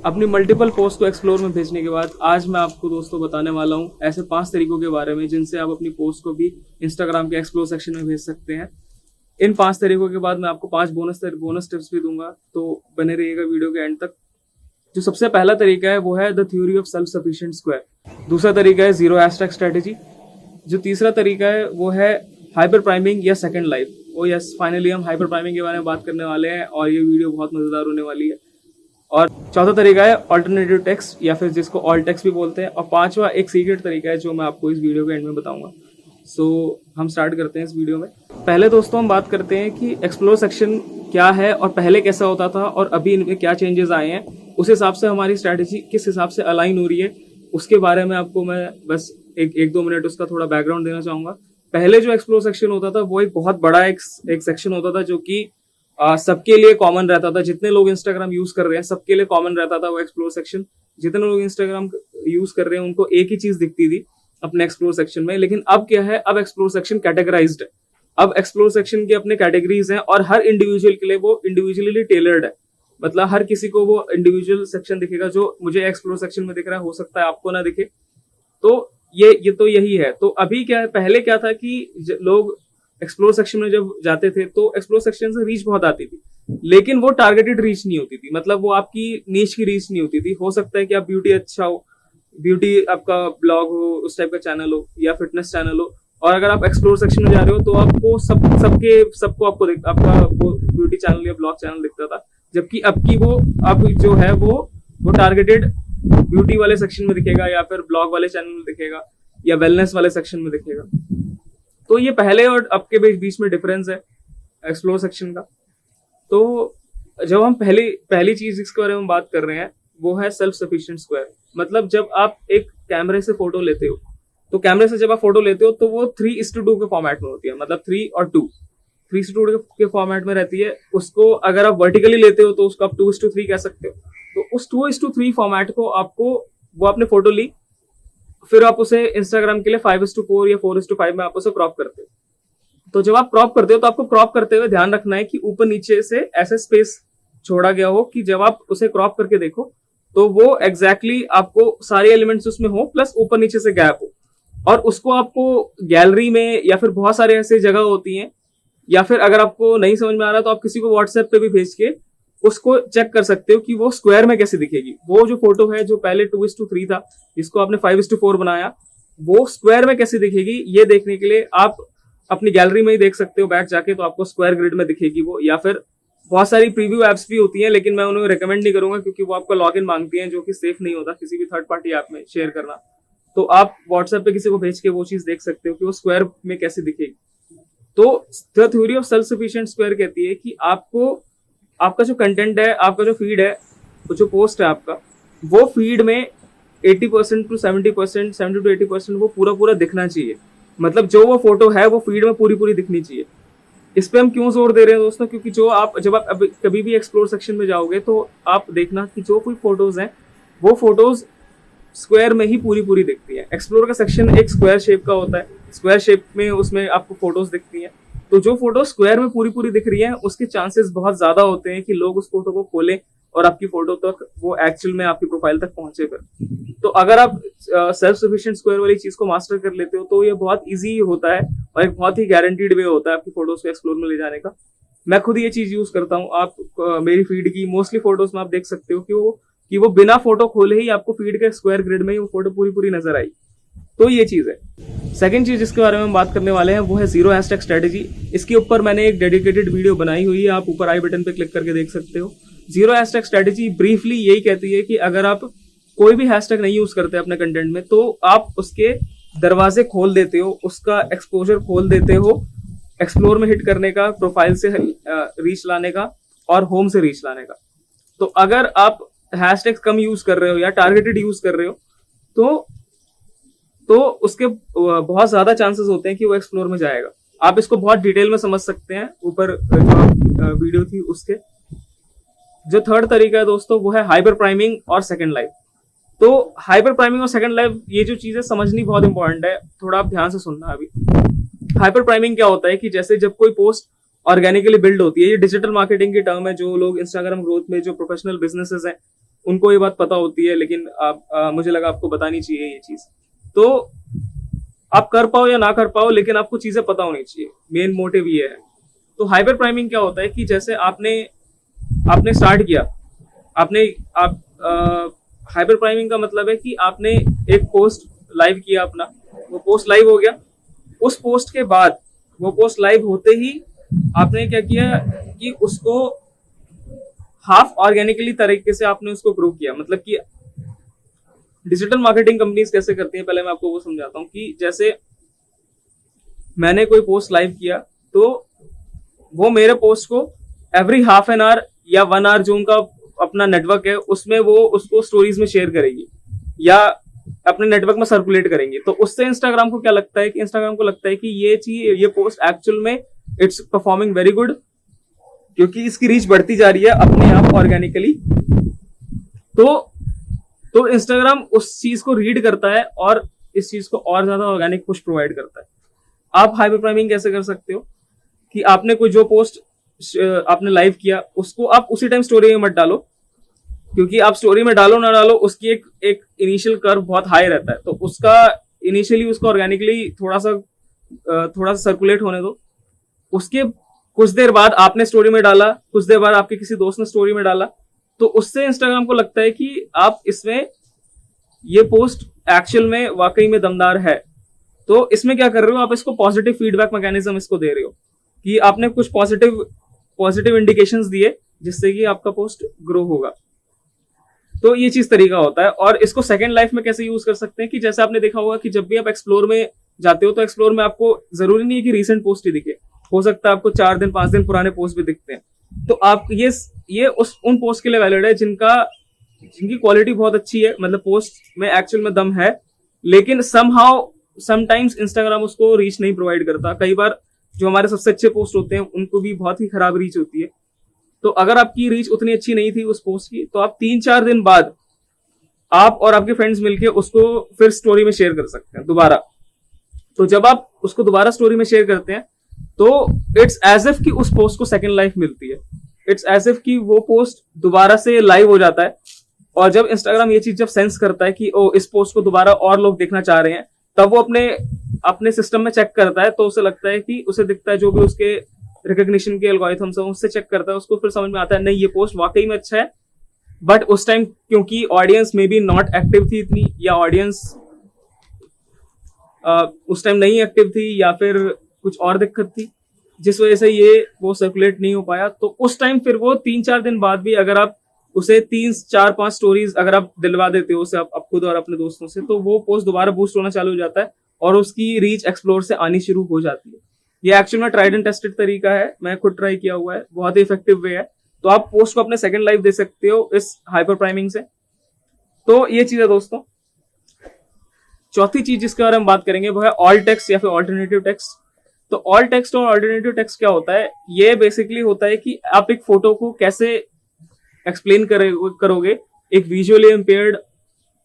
अपनी multiple post को explore में भेजने के बाद आज मैं आपको दोस्तों बताने वाला हूँ ऐसे 5 तरीकों के बारे में जिनसे आप अपनी पोस्ट को भी इंस्टाग्राम के एक्सप्लोर सेक्शन में भेज सकते हैं। इन 5 तरीकों के बाद मैं आपको 5 बोनस टिप्स भी दूंगा, तो बने रहिएगा वीडियो के एंड तक। जो सबसे पहला तरीका है वो है the theory of self sufficient square. दूसरा तरीका है जीरो हैशटैग स्ट्रेटेजी। जो तीसरा तरीका है वो है हाइपर प्राइमिंग या सेकंड लाइफ। ओ यस, फाइनली हम हाइपर प्राइमिंग के बारे में बात करने वाले हैं और ये वीडियो बहुत मजेदार होने वाली है। और चौथा तरीका है ऑल्टरनेटिव टेक्स्ट या फिर जिसको ऑल टेक्स्ट भी बोलते हैं। और पांचवा एक सीक्रेट तरीका है जो मैं आपको इस वीडियो के एंड में बताऊंगा। सो हम स्टार्ट करते हैं इस वीडियो में। पहले दोस्तों हम बात करते हैं कि एक्सप्लोर सेक्शन क्या है और पहले कैसा होता था और अभी इनमें क्या चेंजेस आए हैं। उस हिसाब से हमारी स्ट्रैटेजी किस हिसाब से अलाइन हो रही है उसके बारे में आपको मैं बस एक दो मिनट उसका थोड़ा बैकग्राउंड देना चाहूंगा। पहले जो एक्सप्लोर सेक्शन होता था वो एक बहुत बड़ा एक सेक्शन होता था जो कि सबके लिए कॉमन रहता था। जितने लोग इंस्टाग्राम यूज कर रहे हैं सबके लिए कॉमन रहता था वो एक्सप्लोर सेक्शन। जितने लोग इंस्टाग्राम यूज कर रहे हैं उनको एक ही चीज दिखती थी अपने एक्सप्लोर सेक्शन में। लेकिन अब क्या है, अब एक्सप्लोर सेक्शन कैटेगराइज्ड है। अब एक्सप्लोर सेक्शन के अपने कैटेगरीज हैं और हर इंडिविजुअल के लिए वो इंडिविजुअली टेलर्ड है। मतलब हर किसी को वो इंडिविजुअल सेक्शन दिखेगा। जो मुझे एक्सप्लोर सेक्शन में दिख रहा है हो सकता है आपको ना दिखे। तो ये तो यही है। तो अभी क्या है, पहले क्या था कि लोग एक्सप्लोर सेक्शन में जब जाते थे तो एक्सप्लोर सेक्शन से रीच बहुत आती थी, लेकिन वो टारगेटेड रीच नहीं होती थी। मतलब वो आपकी नीश की रीच नहीं होती थी। हो सकता है कि आप ब्यूटी अच्छा हो, ब्यूटी आपका ब्लॉग हो, उस टाइप का चैनल हो या फिटनेस चैनल हो, और अगर आप एक्सप्लोर सेक्शन में जा रहे हो तो आपको सबको आपका वो ब्यूटी चैनल या ब्लॉग चैनल दिखता था। जबकि अब जो है वो टारगेटेड ब्यूटी वाले सेक्शन में दिखेगा या फिर ब्लॉग वाले चैनल में दिखेगा या वेलनेस वाले सेक्शन में दिखेगा। तो ये पहले और अब के बीच में डिफरेंस है एक्सप्लोर सेक्शन का। तो जब हम पहली चीज जिसके बारे में बात कर रहे हैं वो है सेल्फ सफिशिएंट स्क्वायर। मतलब जब आप एक कैमरे से फोटो लेते हो तो कैमरे से जब आप फोटो लेते हो तो वो 3:2 के फॉर्मेट में होती है। मतलब 3 और 2 3:2 के फॉर्मेट में रहती है। उसको अगर आप वर्टिकली लेते हो तो उसको आप 2:3 कह सकते हो। तो उस 2:3 फॉर्मेट को वो आपने फोटो ली, फिर आप उसे इंस्टाग्राम के लिए 5:4 या 4:5 में आप उसे क्रॉप करते हो। तो जब आप क्रॉप करते हो तो आपको क्रॉप करते हुए ध्यान रखना है कि ऊपर नीचे से ऐसे स्पेस छोड़ा गया हो कि जब आप उसे क्रॉप करके देखो तो वो एग्जैक्टली आपको सारे एलिमेंट्स उसमें हो, प्लस ऊपर नीचे से गैप हो। और उसको आपको गैलरी में या फिर बहुत सारे ऐसे जगह होती हैं, या फिर अगर आपको नहीं समझ में आ रहा तो आप किसी को व्हाट्सएप पे भी भेज के उसको चेक कर सकते हो कि वो स्क्वायर में कैसे दिखेगी। वो जो फोटो है जो पहले 2:3 था जिसको आपने 5:4 बनाया, वो स्क्वायर में कैसे दिखेगी ये देखने के लिए आप अपनी गैलरी में ही देख सकते हो बैक जाके। तो आपको स्क्वायर ग्रिड में दिखेगी वो। या फिर बहुत सारी प्रीव्यू एप्स भी होती हैं, लेकिन मैं उन्हें रिकमेंड नहीं करूंगा क्योंकि वो आपका लॉगिन मांगती हैं, जो कि सेफ नहीं होता किसी भी थर्ड पार्टी ऐप में शेयर करना। तो आप व्हाट्सएप पे किसी को भेज के वो चीज देख सकते हो कि वो स्क्वायर में कैसे दिखेगी। तो the theory of self sufficient square कहती है कि आपका जो कंटेंट है, आपका जो फीड है, जो पोस्ट है आपका, वो फीड में 80% टू 70%, 70 to 80% वो पूरा दिखना चाहिए। मतलब जो वो फोटो है वो फीड में पूरी दिखनी चाहिए। इस पे हम क्यों जोर दे रहे हैं दोस्तों, क्योंकि जब आप कभी भी एक्सप्लोर सेक्शन में जाओगे तो आप देखना कि जो कोई फोटोज हैं वो फोटोज स्क्वायर में ही पूरी दिखती है। एक्सप्लोर का सेक्शन एक स्क्वायर शेप का होता है। स्क्वायर शेप में उसमें आपको फोटोज दिखती हैं। तो जो फोटो स्क्वायर में पूरी दिख रही है उसके चांसेस बहुत ज्यादा होते हैं कि लोग उस फोटो को खोलें और आपकी फोटो तक वो एक्चुअल में आपकी प्रोफाइल तक पहुंचे। फिर तो अगर आप सेल्फ सफिशिएंट स्क्वायर वाली चीज को मास्टर कर लेते हो तो ये बहुत इजी होता है और एक बहुत ही गारंटीड वे होता है आपकी फोटोज को एक्सप्लोर में ले जाने का। मैं खुद ये चीज यूज करता हूँ। आप मेरी फीड की मोस्टली फोटोज में आप देख सकते हो कि वो बिना फोटो खोले ही आपको फीड के स्क्वायर ग्रिड में ही वो फोटो पूरी नजर आई। तो ये चीज है। सेकंड चीज जिसके बारे में हम बात करने वाले हैं वो है जीरो हैशटैग स्ट्रेटेजी। इसके ऊपर मैंने एक डेडिकेटेड वीडियो बनाई हुई है, आप ऊपर आई बटन पे क्लिक करके देख सकते हो। जीरो हैशटैग स्ट्रेटेजी ब्रीफली यही कहती है कि अगर आप कोई भी हैशटैग नहीं यूज करते अपने कंटेंट में तो आप उसके दरवाजे खोल देते हो, उसका एक्सपोजर खोल देते हो एक्सप्लोर में हिट करने का, प्रोफाइल से रीच लाने का और होम से रीच लाने का। तो अगर आप हैशटैग कम यूज कर रहे हो या टारगेटेड यूज कर रहे हो तो उसके बहुत ज्यादा चांसेस होते हैं कि वो एक्सप्लोर में जाएगा। आप इसको बहुत डिटेल में समझ सकते हैं ऊपर जो वीडियो थी उसके। जो थर्ड तरीका है दोस्तों वो है हाइपर प्राइमिंग और सेकंड लाइफ। तो हाइपर प्राइमिंग और सेकंड लाइफ ये जो चीजें समझनी बहुत इंपॉर्टेंट है, थोड़ा आप ध्यान से सुनना। अभी हाइपर प्राइमिंग क्या होता है कि जैसे जब कोई पोस्ट ऑर्गेनिकली बिल्ड होती है, ये डिजिटल मार्केटिंग की टर्म है। जो लोग इंस्टाग्राम ग्रोथ में जो प्रोफेशनल बिजनेसेस हैं उनको ये बात पता होती है, लेकिन मुझे लगा आपको बतानी चाहिए ये चीज। तो आप कर पाओ या ना कर पाओ, लेकिन आपको चीजें पता होनी चाहिए, मेन मोटिव ये है। तो हाइपर प्राइमिंग क्या होता है कि जैसे आपने स्टार्ट किया, आप हाइपर प्राइमिंग का मतलब है कि आपने एक पोस्ट लाइव किया अपना, वो पोस्ट लाइव हो गया, उस पोस्ट के बाद वो पोस्ट लाइव होते ही आपने क्या किया कि उसको हाफ ऑर्गेनिकली तरीके से आपने उसको ग्रो किया। मतलब कि डिजिटल मार्केटिंग कंपनीज कैसे करती हैं, पहले मैं आपको वो समझाता हूँ कि जैसे मैंने कोई पोस्ट लाइव किया, तो वो मेरे पोस्ट को एवरी हाफ एन आवर या 1 आवर जो उनका अपना नेटवर्क है उसमें वो उसको स्टोरीज में शेयर करेगी या अपने नेटवर्क में सर्कुलेट करेंगे। तो उससे इंस्टाग्राम को क्या लगता है कि इंस्टाग्राम को लगता है कि ये पोस्ट एक्चुअल में इट्स परफॉर्मिंग वेरी गुड, क्योंकि इसकी रीच बढ़ती जा रही है अपने आप ऑर्गेनिकली। तो इंस्टाग्राम उस चीज को रीड करता है और इस चीज को और ज्यादा ऑर्गेनिक पुश प्रोवाइड करता है। आप हाइपर प्राइमिंग कैसे कर सकते हो कि आपने कोई जो पोस्ट आपने लाइव किया उसको आप उसी टाइम स्टोरी में मत डालो, क्योंकि आप स्टोरी में डालो ना डालो उसकी एक इनिशियल कर्व बहुत हाई रहता है। तो उसका इनिशियली उसको ऑर्गेनिकली थोड़ा सा सर्कुलेट होने दो। उसके कुछ देर बाद आपने स्टोरी में डाला, कुछ देर बाद आपके किसी दोस्त ने स्टोरी में डाला, तो उससे इंस्टाग्राम को लगता है कि आप इसमें ये पोस्ट एक्चुअल में वाकई में दमदार है। तो इसमें क्या कर रहे हो, आप इसको पॉजिटिव फीडबैक मैकेनिज्म इसको दे रहे हो कि आपने कुछ पॉजिटिव इंडिकेशंस दिए जिससे कि आपका पोस्ट ग्रो होगा। तो ये चीज तरीका होता है। और इसको सेकंड लाइफ में कैसे यूज कर सकते हैं कि जैसे आपने देखा होगा कि जब भी आप एक्सप्लोर में जाते हो तो एक्सप्लोर में आपको जरूरी नहीं है कि रीसेंट पोस्ट ही दिखे, हो सकता है आपको 4 दिन 5 दिन पुराने पोस्ट भी दिखते हैं। तो आप ये उन पोस्ट के लिए वैलिड है जिनकी क्वालिटी बहुत अच्छी है, मतलब पोस्ट में एक्चुअल में दम है, लेकिन समटाइम्स इंस्टाग्राम उसको रीच नहीं प्रोवाइड करता। कई बार जो हमारे सबसे अच्छे पोस्ट होते हैं उनको भी बहुत ही खराब रीच होती है। तो अगर आपकी रीच उतनी अच्छी नहीं थी उस पोस्ट की, तो आप 3-4 दिन बाद आप और आपके फ्रेंड्स मिलके उसको फिर स्टोरी में शेयर कर सकते हैं दोबारा। तो जब आप उसको दोबारा स्टोरी में शेयर करते हैं तो इट्स एज इफ कि उस पोस्ट को सेकंड लाइफ मिलती है, इट्स एज इफ कि वो पोस्ट दोबारा से लाइव हो जाता है। और जब इंस्टाग्राम ये चीज जब सेंस करता है कि ओ इस पोस्ट को दोबारा और लोग देखना चाह रहे हैं, तब वो अपने सिस्टम में चेक करता है। तो उसे लगता है कि उसे दिखता है जो भी उसके रिकॉग्निशन के एल्गोरिथम्स हैं उससे चेक करता है, उसको फिर समझ में आता है नहीं ये पोस्ट वाकई में अच्छा है। बट उस टाइम क्योंकि ऑडियंस में भी नॉट एक्टिव थी इतनी, या ऑडियंस उस टाइम नहीं एक्टिव थी, या फिर कुछ और दिक्कत थी जिस वजह से वो सर्कुलेट नहीं हो पाया। तो उस टाइम फिर वो 3-4 दिन बाद भी अगर आप उसे 3-4-5 स्टोरीज अगर आप दिलवा देते हो उसे आप खुद और अपने दोस्तों से, तो वो पोस्ट दोबारा बूस्ट होना चालू हो जाता है और उसकी रीच एक्सप्लोर से आनी शुरू हो जाती है। ये एक्चुअल में ट्राइड एंड टेस्टेड तरीका है, मैं खुद ट्राई किया हुआ है, बहुत ही इफेक्टिव वे है। तो आप पोस्ट को अपने सेकंड लाइफ दे सकते हो इस हाइपर प्राइमिंग से। तो ये चीज है दोस्तों। चौथी चीज जिसके बारे में बात करेंगे वो है ऑल्ट टेक्स्ट या फिर ऑल्टरनेटिव टेक्स्ट। तो ऑल्ट टेक्स्ट और ऑल्टरनेटिव टेक्स्ट क्या होता है, ये बेसिकली होता है कि आप एक फोटो को कैसे एक्सप्लेन करोगे एक विजुअली इम्पेयर्ड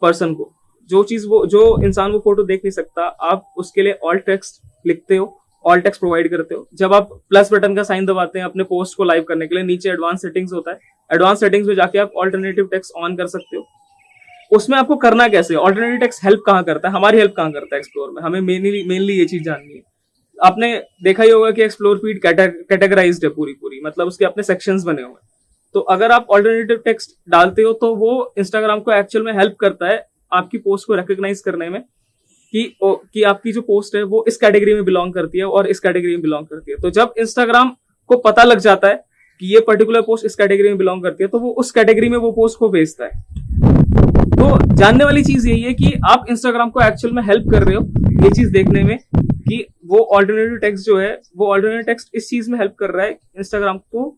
पर्सन को। जो इंसान वो फोटो देख नहीं सकता, आप उसके लिए ऑल्ट टेक्स्ट लिखते हो, ऑल्ट टेक्स्ट प्रोवाइड करते हो। जब आप प्लस बटन का साइन दबाते हैं अपने पोस्ट को लाइव करने के लिए, नीचे एडवांस सेटिंग्स होता है, एडवांस सेटिंग्स में जाके आप ऑल्टरनेटिव टेक्स्ट ऑन कर सकते हो। उसमें आपको करना कैसे, ऑल्टरनेटिव टेक्स्ट हेल्प कहाँ करता है, हमारी हेल्प कहाँ करता है एक्सप्लोर में, हमें मेनली ये चीज जाननी है। आपने देखा ही होगा कि एक्सप्लोर फीड कैटेगराइज्ड है पूरी, मतलब उसके अपने सेक्शंस बने हुए हैं। तो अगर आप ऑल्टरनेटिव टेक्स्ट डालते हो तो वो इंस्टाग्राम को एक्चुअल में हेल्प करता है आपकी पोस्ट को रिकॉग्नाइज करने में कि आपकी जो पोस्ट है वो इस कैटेगरी में बिलोंग करती है और इस कैटेगरी में बिलोंग करती है। तो जब इंस्टाग्राम को पता लग जाता है कि ये पर्टिकुलर पोस्ट इस कैटेगरी में बिलोंग करती है, तो वो उस कैटेगरी में वो पोस्ट को भेजता है। तो जानने वाली चीज यही है कि आप इंस्टाग्राम को एक्चुअल में हेल्प कर रहे हो ये चीज देखने में कि वो ऑल्टरनेटिव टेक्स्ट जो है, वो ऑल्टरनेटिव टेक्स्ट इस चीज में हेल्प कर रहा है इंस्टाग्राम को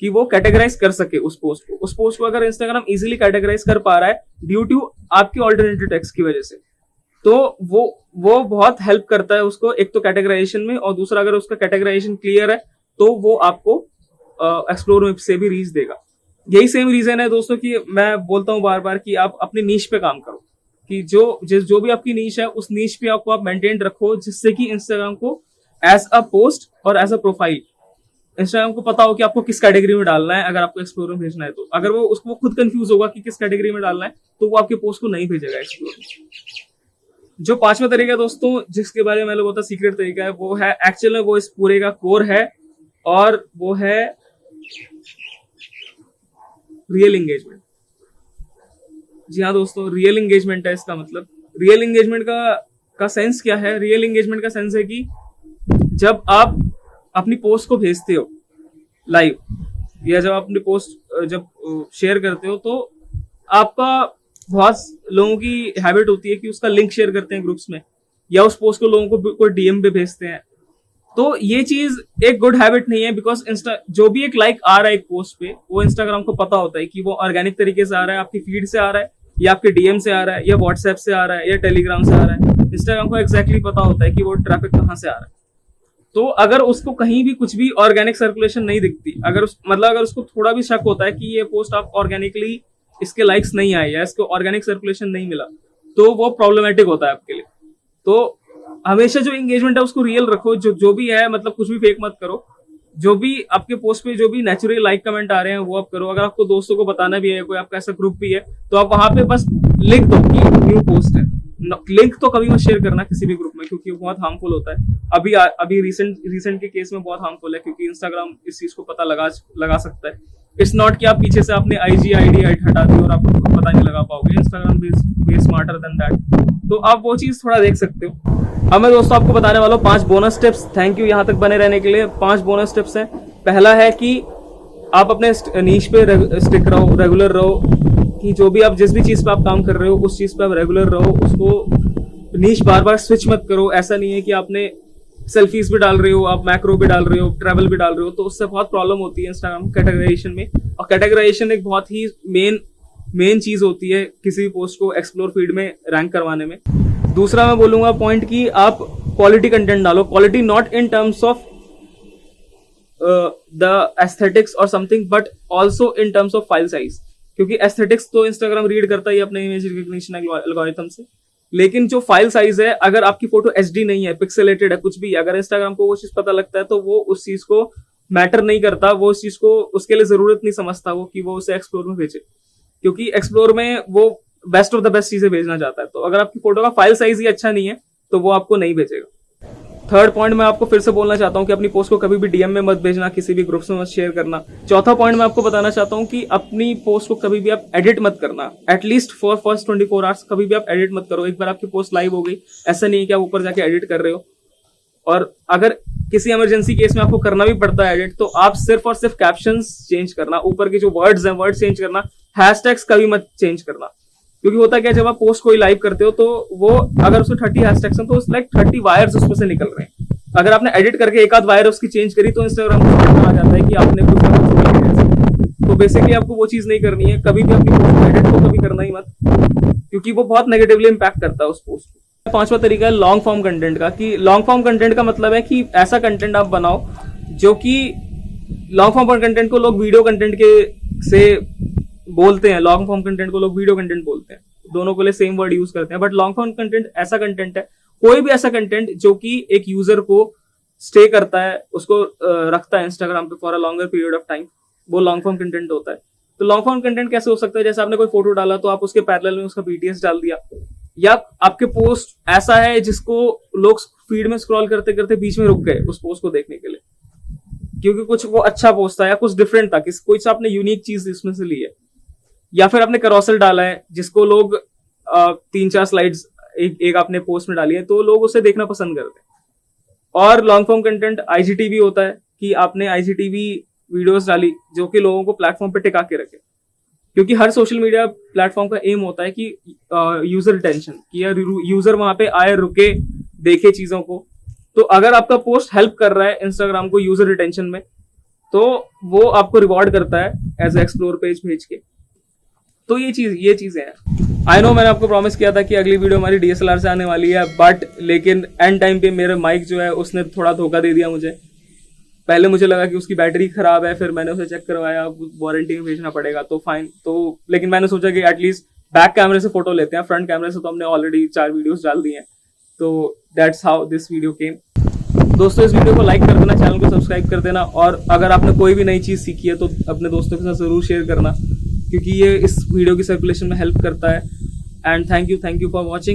कि वो कैटेगराइज कर सके उस पोस्ट को अगर इंस्टाग्राम इजीली कैटेगराइज कर पा रहा है ड्यू टू आपकी ऑल्टरनेटिव टेक्स्ट की वजह से, तो वो बहुत हेल्प करता है उसको, एक तो कैटेगराइजेशन में, और दूसरा अगर उसका कैटेगराइजेशन क्लियर है तो वो आपको एक्सप्लोर में से भी रीच देगा। यही सेम रीजन है दोस्तों कि मैं बोलता हूँ बार बार कि आप अपनी नीश पे काम करो, कि जो भी आपकी नीश है उस नीश पे आपको आप मेंटेन रखो, जिससे कि इंस्टाग्राम को एज अ पोस्ट और एज अ प्रोफाइल इंस्टाग्राम को पता हो कि आपको किस कैटेगरी में डालना है अगर आपको एक्सप्लोर में भेजना है। तो अगर वो उसको खुद कंफ्यूज होगा कि किस कैटेगरी में डालना है तो वो आपके पोस्ट को नहीं भेजेगा एक्सप्लोर में। जो पांचवा तरीका दोस्तों जिसके बारे में मैंने बोला सीक्रेट तरीका है, वो है एक्चुअल में वो इस पूरे का कोर है, और वो है रियल एंगेजमेंट। जी हाँ दोस्तों, रियल एंगेजमेंट है इसका मतलब। रियल एंगेजमेंट का सेंस क्या है? रियल एंगेजमेंट का सेंस है कि जब आप अपनी पोस्ट को भेजते हो लाइव, या जब अपनी पोस्ट जब शेयर करते हो, तो आपका बहुत लोगों की हैबिट होती है कि उसका लिंक शेयर करते हैं ग्रुप्स में, या उस पोस्ट को लोगों को कोई डीएम पे भेजते हैं। तो ये चीज एक गुड हैबिट नहीं है, बिकॉज जो भी एक लाइक आ रहा है एक पोस्ट पे, वो इंस्टाग्राम को पता होता है कि वो ऑर्गेनिक तरीके से आ रहा है, आपकी फीड से आ रहा है, या आपके डीएम से आ रहा है, या व्हाट्सएप से आ रहा है, या टेलीग्राम से आ रहा है। इंस्टाग्राम को एग्जैक्टली पता होता है कि वो ट्रैफिक कहाँ से आ रहा है। तो अगर उसको कहीं भी कुछ भी ऑर्गेनिक सर्कुलेशन नहीं दिखती, अगर उसको थोड़ा भी शक होता है कि ये पोस्ट आप ऑर्गेनिकली इसके लाइक्स नहीं आए या इसको ऑर्गेनिक सर्कुलेशन नहीं मिला, तो वो प्रॉब्लमेटिक होता है आपके लिए। तो हमेशा जो एंगेजमेंट है उसको रियल रखो, जो भी है, मतलब कुछ भी फेक मत करो। जो भी आपके पोस्ट पे जो भी नेचुरल लाइक कमेंट आ रहे हैं वो आप करो। अगर आपको दोस्तों को बताना भी है, कोई आपका ऐसा ग्रुप भी है, तो आप वहां पे बस लिख दो कि न्यू पोस्ट है। लिंक तो कभी मत शेयर करना किसी भी ग्रुप में, क्योंकि वो बहुत हार्मफुल होता है। अभी रिसेंट के केस में बहुत हार्मफुल है, क्योंकि इंस्टाग्राम इस चीज को पता लगा सकता है। इट्स नॉट कि आप पीछे से अपने IG ID हटा दी और आपको पता नहीं लगा पाओगे। Instagram be smarter than that. तो आप वो चीज थोड़ा देख सकते हो। अब मैं दोस्तों आपको बताने वाला हूँ 5 बोनस टिप्स। थैंक यू यहाँ तक बने रहने के लिए। 5 बोनस टिप्स हैं। पहला है कि आप अपने नीश पे स्टिक रहो, रेगुलर रहो, कि जो भी आप जिस भी चीज पे आप काम कर रहे हो उस चीज पे आप रेगुलर रहो। उसको नीश बार बार स्विच मत करो। ऐसा नहीं है कि आपने सेल्फीज भी डाल रहे हो, आप मैक्रो भी डाल रहे हो, ट्रैवल भी डाल रहे हो, तो उससे बहुत प्रॉब्लम होती है इंस्टाग्राम कैटेगराइजेशन में। और कैटेगराइजेशन एक बहुत ही मेन चीज होती है किसी भी पोस्ट को एक्सप्लोर फीड में रैंक करवाने में। दूसरा मैं बोलूंगा पॉइंट कि आप क्वालिटी कंटेंट डालो। Quality not in terms of the aesthetics और something, but also in terms of file size. क्योंकि एस्थेटिक्स तो इंस्टाग्राम रीड करता ही अपने इमेज रिकग्निशन एल्गोरिथम से, लेकिन जो फाइल साइज है, अगर आपकी फोटो HD नहीं है, पिक्सेलेटेड है, कुछ भी, अगर इंस्टाग्राम को वो चीज पता लगता है तो वो उस चीज को मैटर नहीं करता, वो उस चीज को उसके लिए जरूरत नहीं समझता वो कि वो उसे एक्सप्लोर में भेजे, क्योंकि एक्सप्लोर में वो बेस्ट ऑफ द बेस्ट चीजें भेजना चाहता है। तो अगर आपकी फोटो का फाइल साइज ही अच्छा नहीं है तो वो आपको नहीं भेजेगा। थर्ड पॉइंट मैं आपको फिर से बोलना चाहता हूं कि अपनी पोस्ट को कभी भी DM में मत भेजना, किसी भी ग्रुप्स में मत शेयर करना। चौथा पॉइंट मैं आपको बताना चाहता हूं कि अपनी पोस्ट को कभी भी आप एडिट मत करना। एटलीस्ट फॉर फर्स्ट 24 आवर्स कभी भी आप एडिट मत करो। एक बार आपकी पोस्ट लाइव हो गई, ऐसा नहीं है कि आप ऊपर जाके एडिट कर रहे हो। और अगर किसी इमरजेंसी केस में आपको करना भी पड़ता है एडिट, तो आप सिर्फ और सिर्फ कैप्शंस चेंज करना, ऊपर के जो वर्ड्स हैं वर्ड चेंज करना, हैशटैग्स कभी मत चेंज करना। क्योंकि होता क्या, जब आप पोस्ट कोई लाइव करते हो तो वो अगर उसमें 30 हैशटैग्स हैं तो लाइक 30 वायर्स उसमें से निकल रहे हैं। अगर आपने एडिट करके एक आध वायर उसकी चेंज करी तो इंस्टाग्राम को पता आ जाता है कि आपने कुछ ना कुछ किया। तो बेसिकली आपको वो चीज नहीं करनी है। कभी भी अपनी पोस्ट एडिट को कभी करना ही मत, क्योंकि वो बहुत नेगेटिवली इंपैक्ट करता है उस पोस्ट को। पांचवा तरीका है लॉन्ग फॉर्म कंटेंट का। कि लॉन्ग फॉर्म कंटेंट का मतलब है कि ऐसा कंटेंट आप बनाओ जो कि लॉन्ग फॉर्म कंटेंट को लोग वीडियो कंटेंट के से बोलते हैं। लॉन्ग फॉर्म कंटेंट को लोग वीडियो कंटेंट बोलते हैं, दोनों को लिए सेम वर्ड यूज करते हैं। बट लॉन्ग फॉर्म कंटेंट ऐसा कंटेंट है, कोई भी ऐसा कंटेंट जो कि एक यूजर को स्टे करता है, उसको रखता है इंस्टाग्राम पे for a longer period of time, वो लॉन्ग फॉर्म कंटेंट होता है। तो लॉन्ग फॉर्म कंटेंट कैसे हो सकता है? जैसे आपने कोई फोटो डाला तो आप उसके पैरेलल में उसका BTS डाल दिया, या आपके पोस्ट ऐसा है जिसको लोग फीड में स्क्रॉल करते करते बीच में रुक गए उस पोस्ट को देखने के लिए, क्योंकि कुछ वो अच्छा पोस्ट था या कुछ डिफरेंट था, कोई सा आपने यूनिक चीज इसमें से ली है। या फिर आपने कैरोसेल डाला है जिसको लोग 3-4 स्लाइड्स एक आपने पोस्ट में डाली है, तो लोग उसे देखना पसंद करते हैं। और लॉन्ग फॉर्म कंटेंट IGTV होता है कि आपने IGTV वीडियोस डाली जो कि लोगों को प्लेटफॉर्म पे टिका के रखे, क्योंकि हर सोशल मीडिया प्लेटफॉर्म का एम होता है कि यूजर रिटेंशन, कि यूजर वहां पे आए, रुके, देखे चीजों को। तो अगर आपका पोस्ट हेल्प कर रहा है इंस्टाग्राम को यूजर रिटेंशन में, तो वो आपको रिवॉर्ड करता है एज एक्सप्लोर पेज भेज के। तो ये चीजें हैं। आई नो मैंने आपको प्रॉमिस किया था कि अगली वीडियो हमारी DSLR से आने वाली है, बट लेकिन एंड टाइम पे मेरे माइक जो है उसने थोड़ा धोखा दे दिया मुझे। पहले मुझे लगा कि उसकी बैटरी खराब है, फिर मैंने उसे चेक करवाया, वारंटी में भेजना पड़ेगा, तो फाइन। तो लेकिन मैंने सोचा कि एटलीस्ट बैक कैमरे से फोटो लेते हैं, फ्रंट कैमरे से तो हमने ऑलरेडी 4 वीडियोस डाल दी हैं। तो दैट्स हाउ दिस वीडियो केम। दोस्तों इस वीडियो को लाइक कर देना, चैनल को सब्सक्राइब कर देना, और अगर आपने कोई भी नई चीज़ सीखी है तो अपने दोस्तों के साथ ज़रूर शेयर करना, क्योंकि ये इस वीडियो की सर्कुलेशन में हेल्प करता है। And thank you for watching.